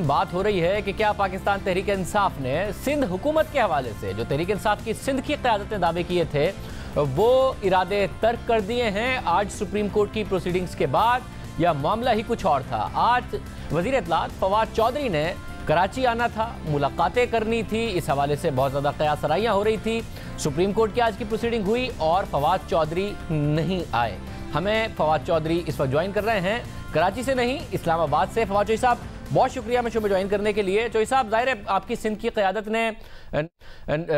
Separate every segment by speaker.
Speaker 1: बात हो रही है कि क्या पाकिस्तान तहरीक इंसाफ ने सिंध हुकूमत के हवाले से जो तहरीक इंसाफ की सिंध की क़यादत ने दावे किए थे वो इरादे तर्क कर दिए हैं आज सुप्रीम कोर्ट की प्रोसीडिंग्स के बाद, या मामला ही कुछ और था। आज वज़ीर इत्तलात फवाद चौधरी ने कराची आना था, मुलाकातें करनी थी, इस हवाले से बहुत ज़्यादा क़यासराइयाँ हो रही थी। सुप्रीम कोर्ट की आज की प्रोसीडिंग हुई और फवाद चौधरी नहीं आए। हमें फवाद चौधरी इस वक्त ज्वाइन कर रहे हैं कराची से नहीं, इस्लामाबाद से। फवाद चौधरी साहब, बहुत शुक्रिया मैं शो में ज्वाइन करने के लिए। चौधरी साहब, जाहिर है आपकी सिंध की क़यादत ने,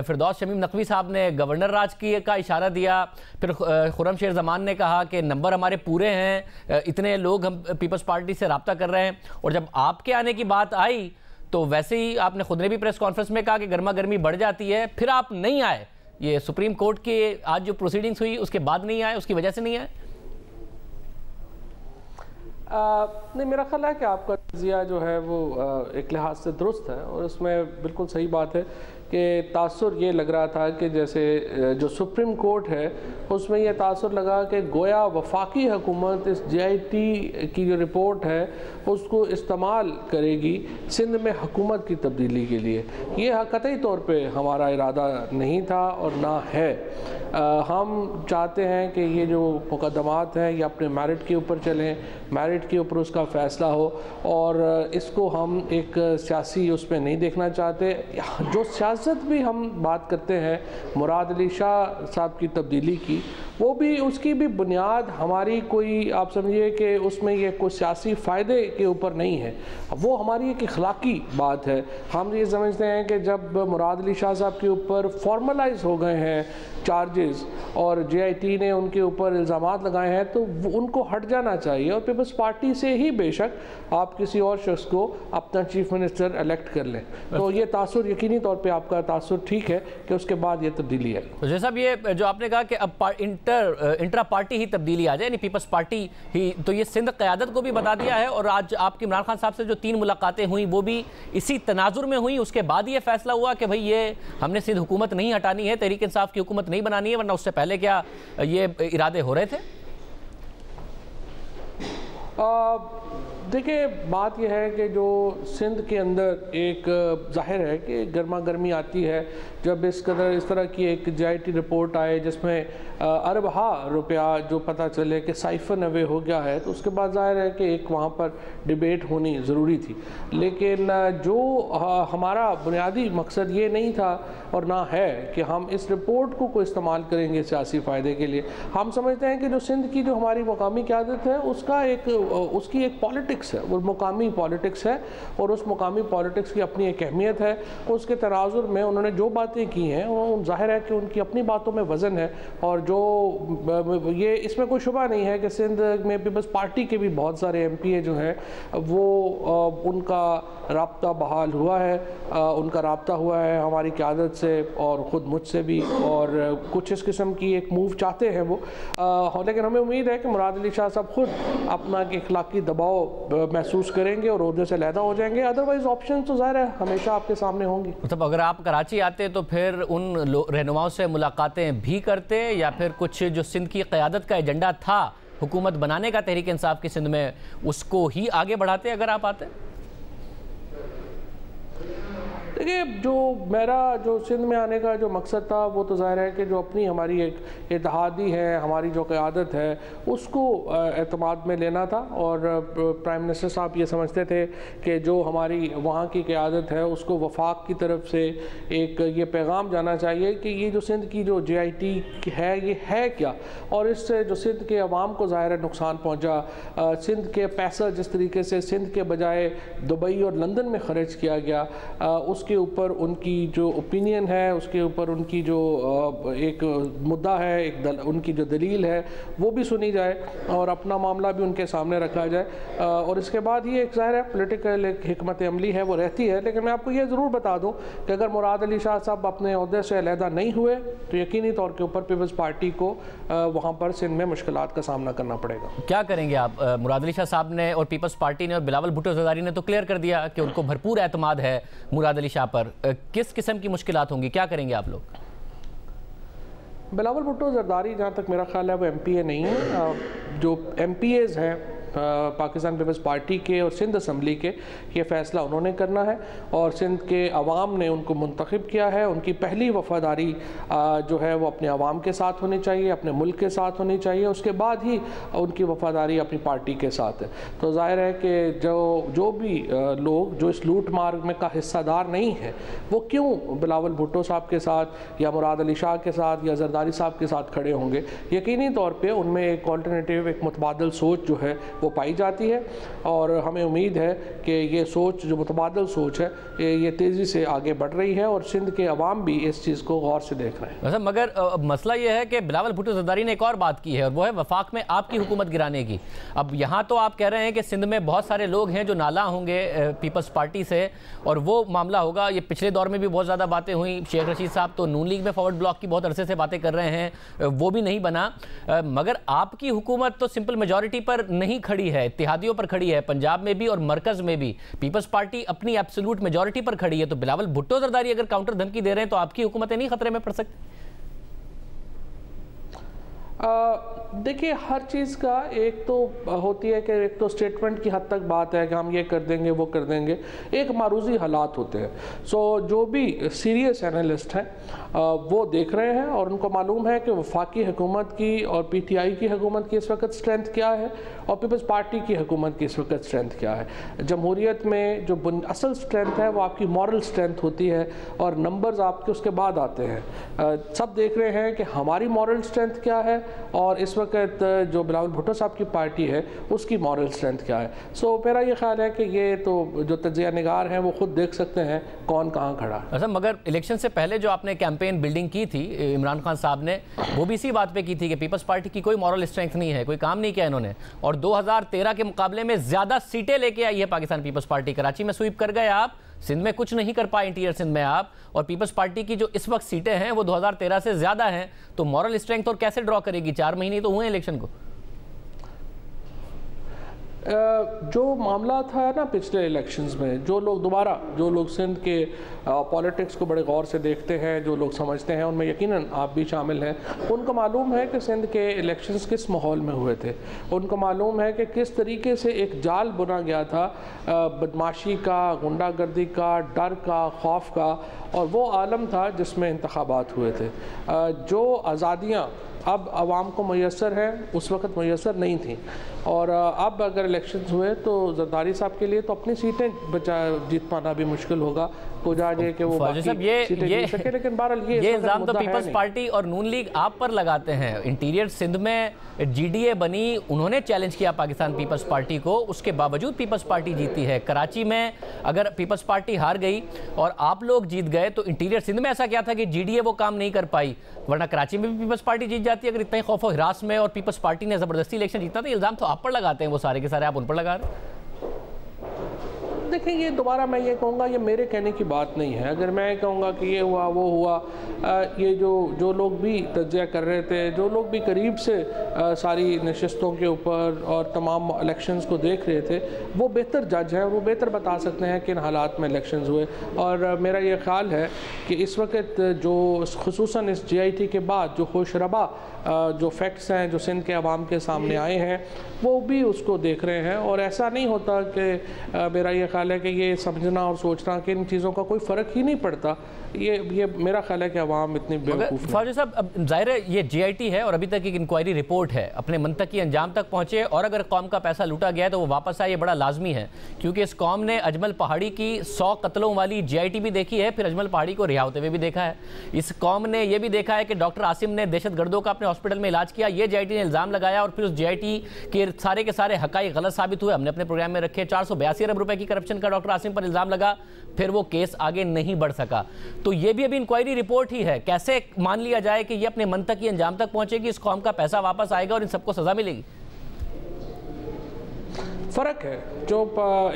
Speaker 1: फिरदौस शमीम नकवी साहब ने गवर्नर राज की का इशारा दिया, फिर खुर्रम शेर जमान ने कहा कि नंबर हमारे पूरे हैं, इतने लोग हम पीपल्स पार्टी से रब्ता कर रहे हैं, और जब आपके आने की बात आई तो वैसे ही आपने खुद ने भी प्रेस कॉन्फ्रेंस में कहा कि गर्मा गर्मी बढ़ जाती है, फिर आप नहीं आए। ये सुप्रीम कोर्ट की आज जो प्रोसीडिंग्स हुई उसके बाद नहीं आए, उसकी वजह से नहीं आए?
Speaker 2: नहीं, मेरा ख्याल है कि आपका नज़रिया जो है वो एक लिहाज से दुरुस्त है और उसमें बिल्कुल सही बात है कि तासुर ये लग रहा था कि जैसे जो सुप्रीम कोर्ट है उसमें यह तासुर लगा कि गोया वफाकी हुकूमत इस JIT की जो रिपोर्ट है उसको इस्तेमाल करेगी सिंध में हुकूमत की तब्दीली के लिए। ये कतई तौर पे हमारा इरादा नहीं था और ना है। हम चाहते हैं कि ये जो मुकदमात हैं ये अपने मेरिट के ऊपर चलें, मेरिट के ऊपर उसका फ़ैसला हो, और इसको हम एक सियासी उसमें नहीं देखना चाहते। जो सियासत भी हम बात करते हैं मुराद अली शाह साहब की तब्दीली की, वो भी उसकी भी बुनियाद हमारी कोई, आप समझिए कि उसमें ये कोई सियासी फ़ायदे के ऊपर नहीं है, वो हमारी एक इखलाकी बात है। हम ये समझते हैं कि जब मुराद अली शाह साहब के ऊपर फॉर्मलाइज हो गए हैं चार्जेस और JIT ने उनके ऊपर इल्ज़ामात लगाए हैं तो उनको हट जाना चाहिए, और पीपल्स पार्टी से ही बेशक आप किसी और शख्स को अपना चीफ मिनिस्टर इलेक्ट कर लें। तो ये तासुर, यकीनी तौर पे आपका तासुर ठीक है कि उसके बाद ये तब्दीली है।
Speaker 1: तो जैसा ये जो आपने कहा कि अब इंट्रा पार्टी ही तब्दीली आ जाए, यानी पीपल्स पार्टी ही, तो ये सिंध क़यादत को भी बता दिया है। और आज आपकी इमरान खान साहब से जो 3 मुलाकातें हुई वो भी इसी तनाजुर में हुई, उसके बाद ये फैसला हुआ कि भाई ये हमने सिंध हुकूमत नहीं हटानी है, तहरीक इंसाफ की हुकूमत नहीं बनानी है, वरना उससे पहले क्या ये इरादे हो रहे थे?
Speaker 2: देखिए, बात यह है कि जो सिंध के अंदर एक जाहिर है कि गर्मा गर्मी आती है जब इस तरह की एक JIT रिपोर्ट आए जिसमें अरबहा रुपया जो पता चले कि साइफन अवे हो गया है, तो उसके बाद जाहिर है कि एक वहाँ पर डिबेट होनी ज़रूरी थी। लेकिन जो हमारा बुनियादी मकसद ये नहीं था और ना है कि हम इस रिपोर्ट को इस्तेमाल करेंगे सियासी फ़ायदे के लिए। हम समझते हैं कि जो सिंध की जो हमारी मुकामी क़यादत है उसकी एक पॉलिटिक्स है, वो मुकामी पॉलिटिक्स है, और उस मुकामी पॉलिटिक्स की अपनी एक अहमियत है। उसके तनाजुर में उन्होंने जो बातें की हैं वो जाहिर है कि उनकी अपनी बातों में वज़न है, और जो ये इसमें कोई शुबा नहीं है कि सिंध में पीपल्स पार्टी के भी बहुत सारे MPA जो हैं वो उनका राब्ता बहाल हुआ है, उनका राब्ता हुआ है हमारी क़यादत से और ख़ुद मुझसे भी, और कुछ इस किस्म की एक मूव चाहते हैं वो। लेकिन हमें उम्मीद है कि मुराद अली शाह साहब ख़ुद अपना इखलाकी दबाव महसूस करेंगे और ओहदे से अलहदा हो जाएंगे। अदरवाइज ऑप्शन तो ज़ाहिर है हमेशा आपके सामने होंगी।
Speaker 1: मतलब अगर आप कराची आते तो फिर उन रहनुमाओं से मुलाकातें भी करते, या फिर कुछ जो सिंध की क़यादत का एजेंडा था हुकूमत बनाने का तहरीक इंसाफ की सिंध में, उसको ही आगे बढ़ाते अगर आप आते?
Speaker 2: देखिए, जो सिंध में आने का जो मकसद था वो तो ज़ाहिर है कि जो अपनी हमारी एक इत्तेहादी है, हमारी जो क़यादत है उसको एतमाद में लेना था, और प्राइम मिनिस्टर साहब ये समझते थे कि जो हमारी वहाँ की क़यादत है उसको वफाक की तरफ से एक ये पैगाम जाना चाहिए कि ये जो सिंध की जो JIT है ये है क्या, और इससे जो सिंध के अवाम को ज़ाहिर है नुकसान पहुँचा। सिंध के पैसा जिस तरीके से सिंध के बजाय दुबई और लंदन में ख़र्च किया गया, उसके ऊपर उनकी जो ओपिनियन है, उसके ऊपर उनकी जो एक मुद्दा है, उनकी जो दलील है वो भी सुनी जाए और अपना मामला भी उनके सामने रखा जाए, और इसके बाद ही एक ज़ाहिर है पॉलिटिकल एक हिकमत अमली है वो रहती है। लेकिन मैं आपको ये ज़रूर बता दूं कि अगर मुराद अली शाह साहब अपने ओहदे से अलहदा नहीं हुए तो यकीनी तौर के ऊपर पीपल्स पार्टी को वहाँ पर सिंध में मुश्किलात का सामना करना पड़ेगा।
Speaker 1: क्या करेंगे आप? मुराद अली शाह साहब ने और पीपल्स पार्टी ने और बिलावल भुट्टो ज़रदारी ने तो क्लियर कर दिया कि उनको भरपूर एतमाद है मुराद अली शाह पर। किस किस्म की मुश्किलात होंगी, क्या करेंगे आप लोग?
Speaker 2: बिलावल भुट्टो ज़रदारी जहाँ तक मेरा ख्याल है वो MPA नहीं है। जो MPAs हैं पाकिस्तान पीपल्स पार्टी के और सिंध असम्बली के, ये फ़ैसला उन्होंने करना है और सिंध के अवाम ने उनको मुंतखब किया है। उनकी पहली वफ़ादारी जो है वो अपने अवाम के साथ होनी चाहिए, अपने मुल्क के साथ होनी चाहिए, उसके बाद ही उनकी वफ़ादारी अपनी पार्टी के साथ है। तो ज़ाहिर है कि जो भी लोग जो इस लूट मार में का हिस्सादार नहीं है वो क्यों बिलावल भुट्टो साहब के साथ या मुराद अली शाह के साथ या जरदारी साहब के साथ खड़े होंगे। यकीनी तौर पे उनमें एक ऑल्टरनेटिव, एक मुतबादल सोच जो है वो पाई जाती है और हमें उम्मीद है कि ये सोच जो मुतबादल सोच है ये तेज़ी से आगे बढ़ रही है और सिंध के अवाम भी इस चीज़ को गौर से देख रहे हैं।
Speaker 1: मगर मसला ये है कि बिलावल भुट्टो जरदारी ने एक और बात की है और वो है वफाक में आपकी हुकूमत गिराने की। अब यहाँ तो आप कह रहे हैं कि सिंध में बहुत सारे लोग हैं जो नाला होंगे पीपल्स पार्टी से और वो मामला होगा। ये पिछले दौर में भी बहुत ज़्यादा बातें हुई। शेख रशीद साहब तो नून लीग में फॉरवर्ड ब्लॉक की बहुत अरसे से बातें कर रहे हैं, वो भी नहीं बना। मगर आपकी हुकूमत तो सिंपल मेजॉरिटी पर नहीं खड़ी है, इत्तेहादियों पर खड़ी है, पंजाब में भी और मरकज़ में भी। पीपल्स पार्टी अपनी एब्सोल्यूट मेजॉरिटी पर खड़ी है। तो बिलावल भुट्टो जरदारी अगर काउंटर धमकी दे रहे हैं तो आपकी हुकूमतें नहीं खतरे में पड़ सकती?
Speaker 2: देखिए, हर चीज़ का एक तो होती है कि एक तो स्टेटमेंट की हद तक बात है कि हम ये कर देंगे वो कर देंगे, एक मारूजी हालात होते हैं। सो जो भी सीरियस एनालिस्ट हैं वो देख रहे हैं और उनको मालूम है कि वफाकी हुकूमत की और PTI की हुकूमत की इस वक्त स्ट्रेंथ क्या है और पीपल्स पार्टी की हुकूमत की इस वक्त स्ट्रेंथ क्या है। जमहूरियत में जो असल स्ट्रेंथ है वो आपकी मॉरल स्ट्रेंथ होती है और नंबर्स आपके उसके बाद आते हैं। सब देख रहे हैं कि हमारी मॉरल स्ट्रेंथ क्या है और इस वक्त जो बिलावल भुट्टो साहब की पार्टी है उसकी मॉरल स्ट्रेंथ क्या है। सो मेरा ये ख्याल है कि ये तो जो तज्ज़िया निगार हैं वो खुद देख सकते हैं कौन कहाँ खड़ा है।
Speaker 1: अच्छा, मगर इलेक्शन से पहले जो आपने कैंपेन बिल्डिंग की थी इमरान खान साहब ने, वो भी इसी बात पे की थी कि पीपल्स पार्टी की कोई मॉरल स्ट्रेंथ नहीं है, कोई काम नहीं किया इन्होंने और 2013 के मुकाबले में ज़्यादा सीटें लेके आई है पाकिस्तान पीपल्स पार्टी। कराची में स्वीप कर गए आप, सिंध में कुछ नहीं कर पाए, इंटीरियर सिंध में आप, और पीपल्स पार्टी की जो इस वक्त सीटें हैं वो 2013 से ज़्यादा हैं। तो मॉरल स्ट्रेंथ और कैसे ड्रॉ करेगी? 4 महीने तो हुए इलेक्शन को।
Speaker 2: जो मामला था ना पिछले इलेक्शंस में, जो लोग सिंध के पॉलिटिक्स को बड़े गौर से देखते हैं, जो लोग समझते हैं, उनमें यकीनन आप भी शामिल हैं, उनको मालूम है कि सिंध के इलेक्शंस किस माहौल में हुए थे। उनको मालूम है कि किस तरीके से एक जाल बुना गया था बदमाशी का, गुंडागर्दी का, डर का, खौफ का, और वो आलम था जिसमें इंतखाबात हुए थे। जो आज़ादियाँ अब आवाम को मैसर हैं उस वक्त मैसर नहीं थी और अब अगर इलेक्शंस हुए तो जरदारी साहब के लिए तो अपनी सीटें जीत पाना भी मुश्किल होगा। तो जाए कि वो बाकी सीटें जीत सके, लेकिन बहरहाल ये
Speaker 1: इल्ज़ाम तो पीपल्स पार्टी और नून लीग आप पर लगाते हैं। इंटीरियर सिंध में GDA बनी, उन्होंने चैलेंज किया पाकिस्तान पीपल्स पार्टी को, उसके बावजूद पीपल्स पार्टी जीती है। कराची में अगर पीपल्स पार्टी हार गई और आप लोग जीत गए तो इंटीरियर सिंध में ऐसा क्या था कि GDA वो काम नहीं कर पाई, वरना कराची में भी पीपल्स पार्टी जीत जाती है अगर इतना ही खौफ और हिरास में और पीपल्स पार्टी ने ज़बरदस्ती इलेक्शन जीता। तो इल्ज़ाम तो आप पर लगाते हैं वो सारे के सारे, आप उन पर लगा रहे हैं।
Speaker 2: देखिए, ये दोबारा मैं ये कहूँगा, ये मेरे कहने की बात नहीं है। अगर मैं कहूँगा कि ये हुआ वो हुआ, ये जो लोग भी तज्ज़िया कर रहे थे, जो लोग भी करीब से सारी नशस्तों के ऊपर और तमाम इलेक्शंस को देख रहे थे, वो बेहतर जज हैं, वो बेहतर बता सकते हैं किन हालात में इलेक्शंस हुए। और मेरा ये ख्याल है कि इस वक्त जो खुसूसन इस GIT के बाद जो खुशरबा जो फैक्ट्स हैं जो सिंध के अवाम के सामने आए हैं वो भी उसको देख रहे हैं। और ऐसा नहीं होता कि मेरा ये ख्याल है कि ये समझना और सोचना कि इन चीज़ों का कोई फ़र्क ही नहीं पड़ता, ये मेरा ख्याल है कि अवाम इतनी बेवकूफ़ है।
Speaker 1: फौजी साहब, अब जाहिर है ये GIT है और अभी तक एक इंक्वायरी रिपोर्ट है, अपने मंतकी अंजाम तक पहुँचे और अगर कौम का पैसा लूटा गया है तो वो वापस आए, ये बड़ा लाजमी है। क्योंकि इस कौम ने अजमल पहाड़ी की 100 कत्लों वाली GIT भी देखी है, फिर अजमल पहाड़ी को रिहा होते हुए भी देखा है। इस कौम ने यह भी देखा है कि डॉक्टर आसिम ने दहशत गर्दों का अपने हॉस्पिटल में इलाज किया, ये GIT ने इल्ज़ाम लगाया और फिर उस GIT के सारे हक़ाइक़ गलत साबित हुए, हमने अपने प्रोग्राम में रखे। 482 अरब रुपए की करप्शन का डॉक्टर आसिम पर इल्ज़ाम लगा, फिर वो केस आगे नहीं बढ़ सका। तो ये भी अभी इंक्वायरी रिपोर्ट ही है, कैसे मान लिया जाए कि ये अपने मंतकी अंजाम तक पहुंचेगी, इस कौम का पैसा वापस आएगा और इन सबको सजा मिलेगी?
Speaker 2: फ़र्क है। जो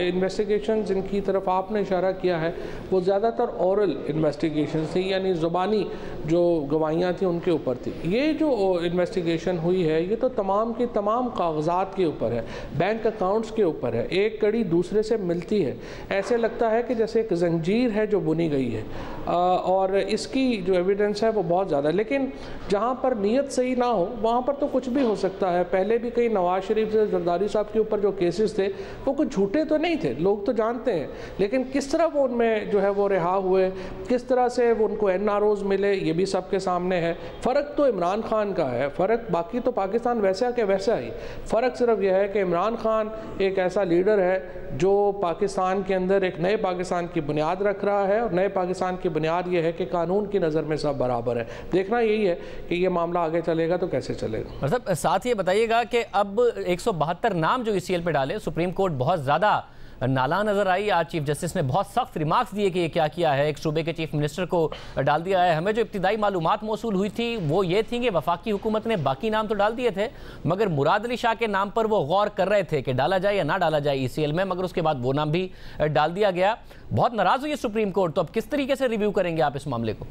Speaker 2: इन्वेस्टिगेशन जिनकी तरफ आपने इशारा किया है वो ज़्यादातर ओरल इन्वेस्टिगेशन थी, यानी ज़ुबानी जो गवाहियाँ थी उनके ऊपर थी। ये जो इन्वेस्टिगेशन हुई है ये तो तमाम की तमाम कागजात के ऊपर है, बैंक अकाउंट्स के ऊपर है, एक कड़ी दूसरे से मिलती है। ऐसे लगता है कि जैसे एक जंजीर है जो बुनी गई है, और इसकी जो एविडेंस है वो बहुत ज़्यादा है। लेकिन जहाँ पर नीयत सही ना हो वहाँ पर तो कुछ भी हो सकता है। पहले भी कई नवाज शरीफ से जरदारी साहब के ऊपर जो केसेस थे वो कुछ झूठे तो नहीं थे, लोग तो जानते हैं, लेकिन किस तरह वो उनमें जो है वो रिहा हुए, किस तरह से वो उनको NROs मिले, ये भी सबके सामने है। फ़र्क तो इमरान खान का है, फ़र्क बाकी तो पाकिस्तान वैसा के वैसा ही। फ़र्क सिर्फ यह है कि इमरान खान एक ऐसा लीडर है जो पाकिस्तान के अंदर एक नए पाकिस्तान की बुनियाद रख रहा है, और नए पाकिस्तान की बुनियाद ये है कि कानून की नज़र में सब बराबर है। देखना यही है कि ये मामला आगे चलेगा तो कैसे चलेगा।
Speaker 1: मतलब साथ ही बताइएगा कि अब 172 नाम जो ECL पे डाले, सुप्रीम कोर्ट बहुत ज़्यादा नाला नजर आई। आज चीफ जस्टिस ने बहुत सख्त रिमार्क्स दिए कि ये क्या किया है, एक सूबे के चीफ मिनिस्टर को डाल दिया है। हमें जो इब्तिदाई मालूमात मौसूल हुई थी वो ये थी कि वफाकी हुकूमत ने बाकी नाम तो डाल दिए थे, मगर मुराद अली शाह के नाम पर वो गौर कर रहे थे कि डाला जाए या ना डाला जाए ECL में, मगर उसके बाद वो नाम भी डाल दिया गया। बहुत नाराज हुई है सुप्रीम कोर्ट, तो अब किस तरीके से रिव्यू करेंगे आप इस मामले को?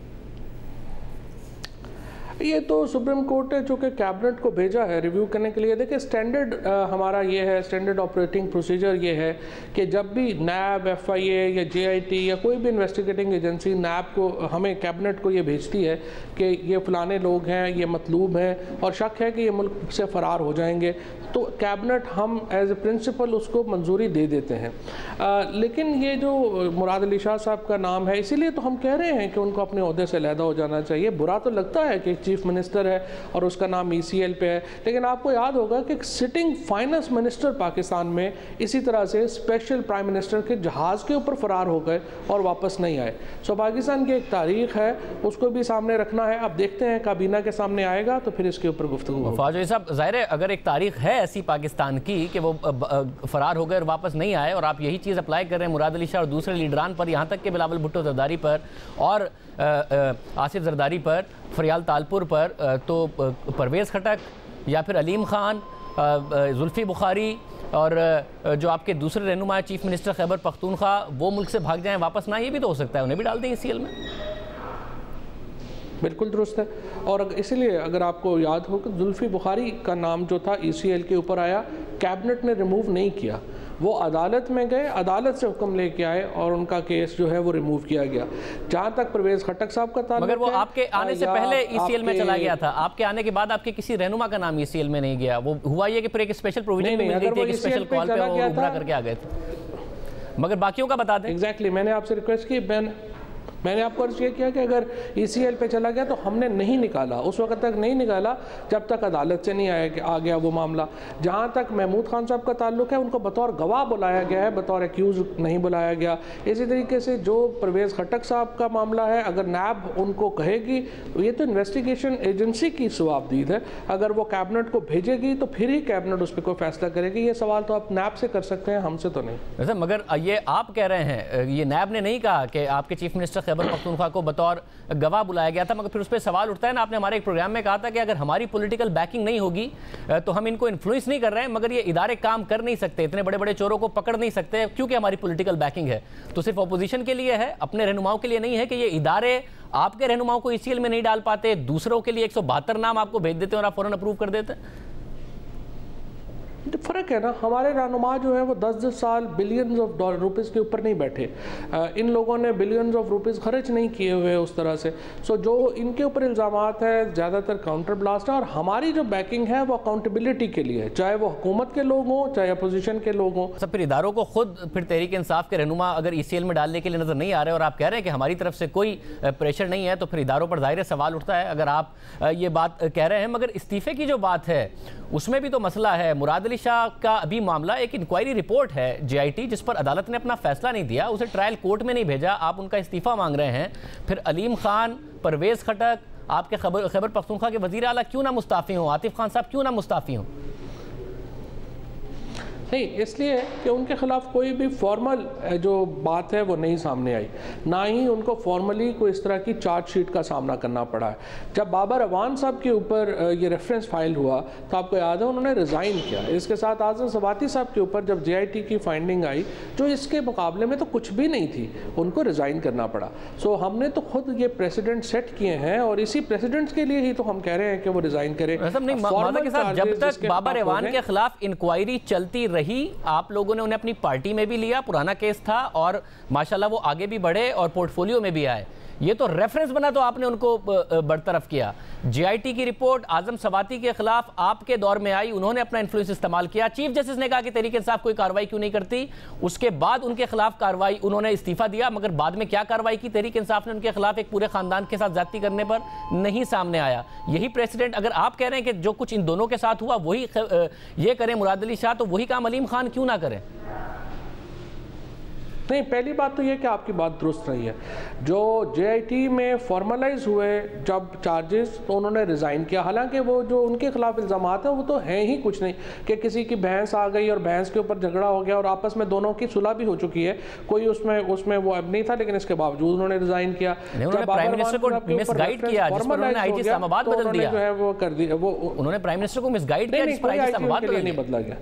Speaker 2: ये तो सुप्रीम कोर्ट है जो कि कैबिनेट को भेजा है रिव्यू करने के लिए। देखिए स्टैंडर्ड हमारा ये है, स्टैंडर्ड ऑपरेटिंग प्रोसीजर ये है कि जब भी नैब, FIA या JIT या कोई भी इन्वेस्टिगेटिंग एजेंसी नैब को, हमें कैबिनेट को ये भेजती है कि ये फलाने लोग हैं, ये मतलूब हैं और शक है कि ये मुल्क से फ़रार हो जाएंगे, तो कैबिनेट हम एज ए प्रिंसिपल उसको मंजूरी दे देते हैं। लेकिन ये जो मुराद अली शाह साहब का नाम है, इसीलिए तो हम कह रहे हैं कि उनको अपने ओहदे से अलहदा हो जाना चाहिए। बुरा तो लगता है कि चीफ मिनिस्टर है और उसका नाम ECL पे है, लेकिन आपको याद होगा कि सिटिंग फाइनेंस मिनिस्टर पाकिस्तान में इसी तरह से स्पेशल प्राइम मिनिस्टर के जहाज़ के ऊपर फरार हो गए और वापस नहीं आए। सो पाकिस्तान की एक तारीख है, उसको भी सामने रखना है। अब देखते हैं काबीना के सामने आएगा तो फिर इसके ऊपर गुफ्तगू होगी।
Speaker 1: फौजी साहब, ज़ाहिर है अगर एक तारीख है ऐसी पाकिस्तान की कि वो फरार हो गए और वापस नहीं आए, और आप यही चीज़ अप्लाई कर रहे हैं मुराद अली शाह और दूसरे लीडरान पर, यहाँ तक कि बिलावल भुट्टो जरदारी पर और आसिफ जरदारी पर, फरियाल तालपुर पर, तो परवेज़ खटक या फिर अलीम खान, जुल्फ़ी बुखारी और जो आपके दूसरे रहनुमा चीफ मिनिस्टर खैबर पख्तूनख्वा, वो मुल्क से भाग जाएं, वापस ना, ये भी तो हो सकता है, उन्हें भी डाल दें ECL में।
Speaker 2: बिल्कुल दुरुस्त है। और इसीलिए अगर आपको याद हो कि जुल्फ़ी बुखारी का नाम जो था ECL के ऊपर आया, कैबिनेट ने रिमूव नहीं किया, वो अदालत में गए, अदालत से हुक्म लेके आए और उनका केस जो है वो रिमूव किया गया। जहाँ तक परवेज़ खटक साहब का ताल्लुक,
Speaker 1: मगर वो आपके आने से पहले ECL में चला गया था, आपके आने के बाद आपके किसी रहनुमा का नाम ECL में नहीं गया। वो हुआ ये कि फिर एक स्पेशल प्रोविजन मिल गई थी, एक स्पेशल कॉल पे वो उभरा करके आ गए थे, मगर बाकियों का बता दें।
Speaker 2: एग्जैक्टली, मैंने आपसे रिक्वेस्ट की, मैंने आपको अर्ज ये किया कि अगर ECL पे चला गया तो हमने नहीं निकाला, उस वक्त तक नहीं निकाला जब तक अदालत से नहीं आ गया वो मामला। जहाँ तक महमूद खान साहब का ताल्लुक है, उनको बतौर गवाह बुलाया गया है, बतौर एक्यूज नहीं बुलाया गया। इसी तरीके से जो परवेज़ खटक साहब का मामला है, अगर नैब उनको कहेगी, ये तो इन्वेस्टिगेशन एजेंसी की सवाबदीद है, अगर वो कैबिनेट को भेजेगी तो फिर ही कैबिनेट उस पर कोई फैसला करेगी। ये सवाल तो आप नैब से कर सकते हैं, हमसे तो नहीं।
Speaker 1: मगर ये आप कह रहे हैं, ये नैब ने नहीं कहा कि आपके चीफ मिनिस्टर खैबर पख्तूनख्वा को बतौर गवाह बुलाया गया था, मगर फिर उस पर सवाल उठता है ना। आपने हमारे एक प्रोग्राम में कहा था कि अगर हमारी पॉलिटिकल बैकिंग नहीं होगी तो हम इनको इन्फ्लुएंस नहीं कर रहे हैं, मगर ये इदारे काम कर नहीं सकते, इतने बड़े बड़े चोरों को पकड़ नहीं सकते क्योंकि हमारी पॉलिटिकल बैकिंग है। तो सिर्फ अपोजिशन के लिए है, अपने रहनुमाओं के लिए नहीं है कि ये इदारे आपके रहनुमाओं को ECL में नहीं डाल पाते, दूसरों के लिए 172 नाम आपको भेज देते हैं और आप फौरन अप्रूव कर देते हैं।
Speaker 2: फ़र्क है ना, हमारे रहनुमा जो है वो 10-10 साल बिलियंस ऑफ रुपीज़ के ऊपर नहीं बैठे, इन लोगों ने बिलियंस ऑफ रुपीज़ खर्च नहीं किए हुए उस तरह से। सो जो इनके ऊपर इल्ज़ामात है ज़्यादातर काउंटर ब्लास्ट है, और हमारी जो बैकिंग है वो अकाउंटेबिलिटी के लिए, चाहे वो हुकूमत के लोग हों चाहे अपोजिशन के लोग हों।
Speaker 1: सब फिर इदारों को खुद फिर तहरीक इंसाफ के रहनुमा अगर ECL में डालने के लिए नज़र नहीं आ रहे और आप कह रहे हैं कि हमारी तरफ से कोई प्रेशर नहीं है, तो फिर इदारों पर ज़ाहिर सवाल उठता है अगर आप ये बात कह रहे हैं। मगर इस्तीफ़े की जो बात है उसमें भी तो मसला है। मुराद अली शाह का अभी मामला, एक इंक्वायरी रिपोर्ट है JIT जिस पर अदालत ने अपना फैसला नहीं दिया, उसे ट्रायल कोर्ट में नहीं भेजा, आप उनका इस्तीफ़ा मांग रहे हैं। फिर अलीम खान, परवेज़ खटक, आपके खैबर पख्तूनख्वा के वज़ीर आला क्यों ना मुस्ताफ़ी हों, आतिफ खान साहब क्यों ना मुस्ताफ़ी हों?
Speaker 2: नहीं, इसलिए कि उनके खिलाफ कोई भी फॉर्मल जो बात है वो नहीं सामने आई, ना ही उनको फॉर्मली कोई इस तरह की चार्जशीट का सामना करना पड़ा है। जब बाबर अवान साहब के ऊपर ये रेफरेंस फाइल हुआ तो आपको याद है उन्होंने रिज़ाइन किया। इसके साथ आज़म सवाती साहब के ऊपर जब JIT की फाइंडिंग आई जो इसके मुकाबले में तो कुछ भी नहीं थी, उनको रिज़ाइन करना पड़ा। सो हमने तो खुद ये प्रेसिडेंट सेट किए हैं और इसी प्रेसिडेंट के लिए ही तो हम कह रहे हैं कि वो रिज़ाइन करें।
Speaker 1: जब तक बाबर अवान के खिलाफ इंक्वायरी चलती रही, आप लोगों ने उन्हें अपनी पार्टी में भी लिया, पुराना केस था और माशाल्लाह वो आगे भी बढ़े और पोर्टफोलियो में भी आए। ये तो रेफरेंस बना तो आपने उनको बरतरफ किया। JIT की रिपोर्ट आजम सवाती के खिलाफ आपके दौर में आई, उन्होंने अपना इन्फ्लुएंस इस्तेमाल किया। चीफ जस्टिस ने कहा कि तहरीक इंसाफ कोई कार्रवाई क्यों नहीं करती, उसके बाद उनके खिलाफ कार्रवाई, उन्होंने इस्तीफा दिया, मगर बाद में क्या कार्रवाई की तहरीक इंसाफ ने उनके खिलाफ एक पूरे खानदान के साथ ज्यादती करने पर, नहीं सामने आया। यही प्रेसिडेंट, अगर आप कह रहे हैं कि जो कुछ इन दोनों के साथ हुआ वही ये करें मुराद अली शाह, तो वही काम अलीम खान क्यों ना करें?
Speaker 2: नहीं, पहली बात तो ये कि आपकी बात दुरुस्त रही है। जो JIT में फॉर्मलाइज हुए जब चार्जेस, तो उन्होंने रिज़ाइन किया। हालांकि वो जो उनके खिलाफ इल्ज़ामात हैं वो तो हैं ही कुछ नहीं कि किसी की भैंस आ गई और भैंस के ऊपर झगड़ा हो गया और आपस में दोनों की सुलह भी हो चुकी है, कोई उसमें वो अब नहीं था, लेकिन इसके बावजूद उन्होंने रिज़ाइन किया।
Speaker 1: प्राइम मिनिस्टर को मिसगाइड किया, जिस पर उन्होंने IG इस्लामाबाद बदल दिया,
Speaker 2: जो है वो कर दिया। वो
Speaker 1: उन्होंने प्राइम मिनिस्टर को मिसगाइड किया, जिस पर IG इस्लामाबाद
Speaker 2: नहीं बदला गया।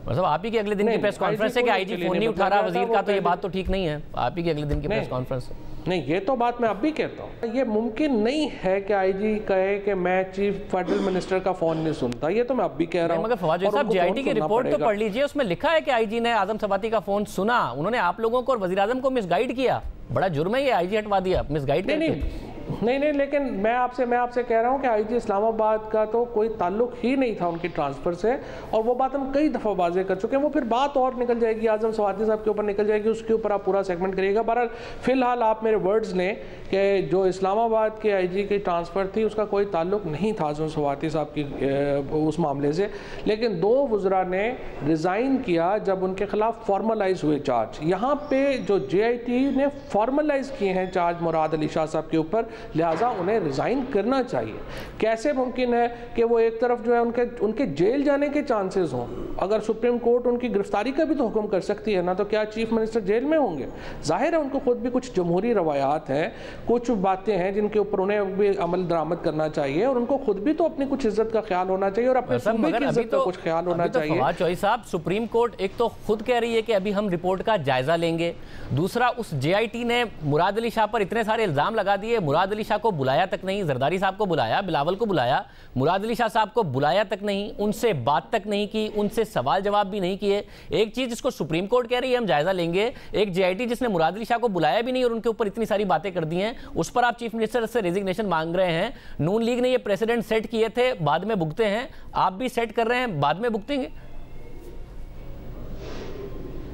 Speaker 1: मतलब आप ही के अगले दिन की प्रेस कॉन्फ्रेंस है कि IG फोन नहीं उठा रहा वजीर का, तो ये बात तो ठीक नहीं है। आप ही के अगले दिन की प्रेस कॉन्फ्रेंस है।
Speaker 2: नहीं, ये तो बात मैं अब भी कहता हूँ। ये मुमकिन नहीं है कि IG कहे कि मैं चीफ फेडरल मिनिस्टर का फोन नहीं सुनता, ये तो मैं अब भी कह रहा हूँ।
Speaker 1: मगर फवाद साहब, JIT की रिपोर्ट तो पढ़ लीजिए, उसमें लिखा है कि IG ने आजम सवाती का फोन सुना, उन्होंने आप लोगों को और वजीर आजम को मिसगाइड किया। बड़ा जुर्म है ये, IG हटवा दिया मिसगाइड करके।
Speaker 2: नहीं, लेकिन मैं आपसे कह रहा हूँ कि IG इस्लामाबाद का तो कोई ताल्लुक ही नहीं था उनकी ट्रांसफ़र से, और वो बात हम कई दफ़ा वाज़ेह कर चुके हैं। वो फिर बात और निकल जाएगी, आज़म सवाती साहब के ऊपर निकल जाएगी, उसके ऊपर आप पूरा सेगमेंट करिएगा। बहरहाल फ़िलहाल आप मेरे वर्ड्स लें कि जो इस्लामाबाद के IG की ट्रांसफ़र थी उसका कोई ताल्लुक नहीं था आज़म सवाती साहब की उस मामले से, लेकिन दो वज़रा ने रिज़ाइन किया जब उनके ख़िलाफ़ फॉर्मलाइज हुए चार्ज। यहाँ पे जो JIT ने फॉर्मलाइज किए हैं चार्ज मुराद अली शाह साहब के ऊपर, लिहाजा उन्हें रिज़ाइन करना चाहिए। कैसे मुमकिन है कि वो एक तरफ जो है उनके जेल जाने के चांसेस हों? अगर सुप्रीम कोर्ट उनकी गिरफ्तारी का भी तो हुक्म कर सकती है ना, तो क्या चीफ मिनिस्टर जेल में होंगे? जाहिर है उनको खुद भी कुछ जमहूरी रवायात हैं, कुछ बातें हैं जिनके ऊपर उन्हें भी अमल दरामद करना चाहिए, और उनको खुद भी तो अपनी कुछ इज्जत का ख्याल होना चाहिए और अपने सूबे की इज्जत का कुछ ख्याल होना चाहिए।
Speaker 1: फवाद चौधरी साहब, सुप्रीम कोर्ट एक तो खुद कह रही है कि अभी हम रिपोर्ट का जायजा लेंगे, दूसरा उस JIT ने मुराद अली शाह पर इतने सारे इल्जाम लगा दिए, मुराद अली शाह को बुलाया तक नहीं, जरदारी साहब को बुलाया, बिलावल को बुलाया, मुराद अली शाह साहब को बुलाया तक नहीं, उनसे बात तक नहीं की, उनसे सवाल जवाब भी नहीं किए। एक चीज जिसको सुप्रीम कोर्ट कह रही है हम जायजा लेंगे, एक JIT जिसने मुराद अली शाह को बुलाया भी नहीं और उनके ऊपर इतनी सारी बातें कर दी हैं, उस पर आप चीफ मिनिस्टर से रेजिग्नेशन मांग रहे हैं। नून लीग ने ये प्रेसिडेंट सेट किए थे, बाद में भुगते हैं, आप भी सेट कर रहे हैं, बाद में भुगतेंगे?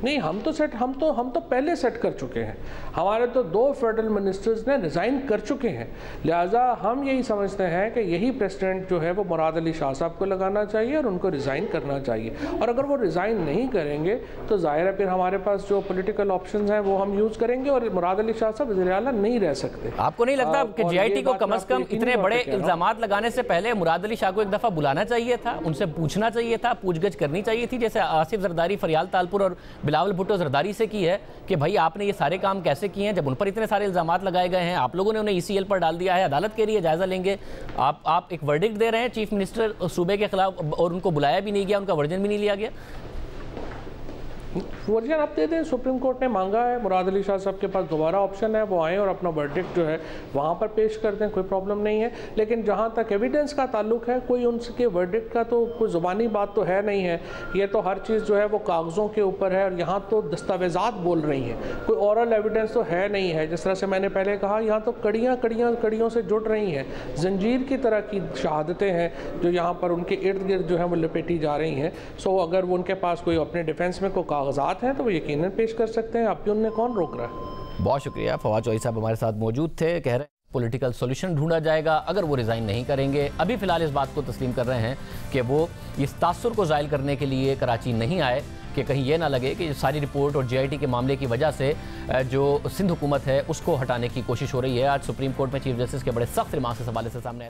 Speaker 2: नहीं, हम तो पहले सेट कर चुके हैं। हमारे तो 2 फेडरल मिनिस्टर्स ने रिज़ाइन कर चुके हैं, लिहाजा हम यही समझते हैं कि यही प्रेसिडेंट जो है वो मुराद अली शाह साहब को लगाना चाहिए और उनको रिज़ाइन करना चाहिए। और अगर वो रिज़ाइन नहीं करेंगे तो जाहिर है फिर हमारे पास जो पॉलिटिकल ऑप्शंस हैं वो हम यूज़ करेंगे और मुराद अली शाह साहब वज़ीर आला नहीं रह सकते।
Speaker 1: आपको नहीं लगता कि JIT को कम से कम इतने बड़े इल्जामात लगाने से पहले मुराद अली शाह को एक दफ़ा बुलाना चाहिए था, उनसे पूछना चाहिए था, पूछगछ करनी चाहिए थी, जैसे आसिफ जरदारी फरियाल तालपुर और बिलावल भुट्टो जरदारी से की है कि भाई आपने ये सारे काम कैसे किए हैं? जब उन पर इतने सारे इल्जामात लगाए गए हैं, आप लोगों ने उन्हें ECL पर डाल दिया है, अदालत के लिए जायजा लेंगे, आप एक वर्डिक्ट दे रहे हैं चीफ मिनिस्टर सूबे के खिलाफ और उनको बुलाया भी नहीं गया, उनका वर्जन भी नहीं लिया गया।
Speaker 2: वर्जन आप दे दें, सुप्रीम कोर्ट ने मांगा है, मुराद अली शाह साहब के पास दोबारा ऑप्शन है, वो आएँ और अपना वर्डिक्ट जो है वहाँ पर पेश कर दें, कोई प्रॉब्लम नहीं है। लेकिन जहाँ तक एविडेंस का ताल्लुक है, कोई उनके वर्डिक्ट का तो कोई ज़ुबानी बात तो है नहीं है, ये तो हर चीज़ जो है वो कागज़ों के ऊपर है और यहाँ तो दस्तावेज़ात बोल रही हैं, कोई औरल एविडेंस तो है नहीं है। जिस तरह से मैंने पहले कहा, यहाँ तो कड़ियों से जुड़ रही हैं, जंजीर की तरह की शहादतें हैं जो यहाँ पर उनके इर्द गिर्द जो है वो लपेटी जा रही हैं। सो अगर वो उनके पास कोई अपने डिफेंस में कोई कागजात हैं तो वो यकीनन पेश कर सकते हैं, आपकी उनने कौन रोक रहा है।
Speaker 1: बहुत शुक्रिया। फवाद चौधरी साहब हमारे साथ मौजूद थे, कह रहे हैं पॉलिटिकल सॉल्यूशन ढूंढा जाएगा अगर वो रिज़ाइन नहीं करेंगे। अभी फिलहाल इस बात को तस्लीम कर रहे हैं कि वो इस तासुर को ज़ायल करने के लिए कराची नहीं आए कि कहीं ये ना लगे कि सारी रिपोर्ट और JIT के मामले की वजह से जो सिंध हुकूमत है उसको हटाने की कोशिश हो रही है। आज सुप्रीम कोर्ट में चीफ जस्टिस के बड़े सख्त रिमार्क्स इस हवाले से सामने आए।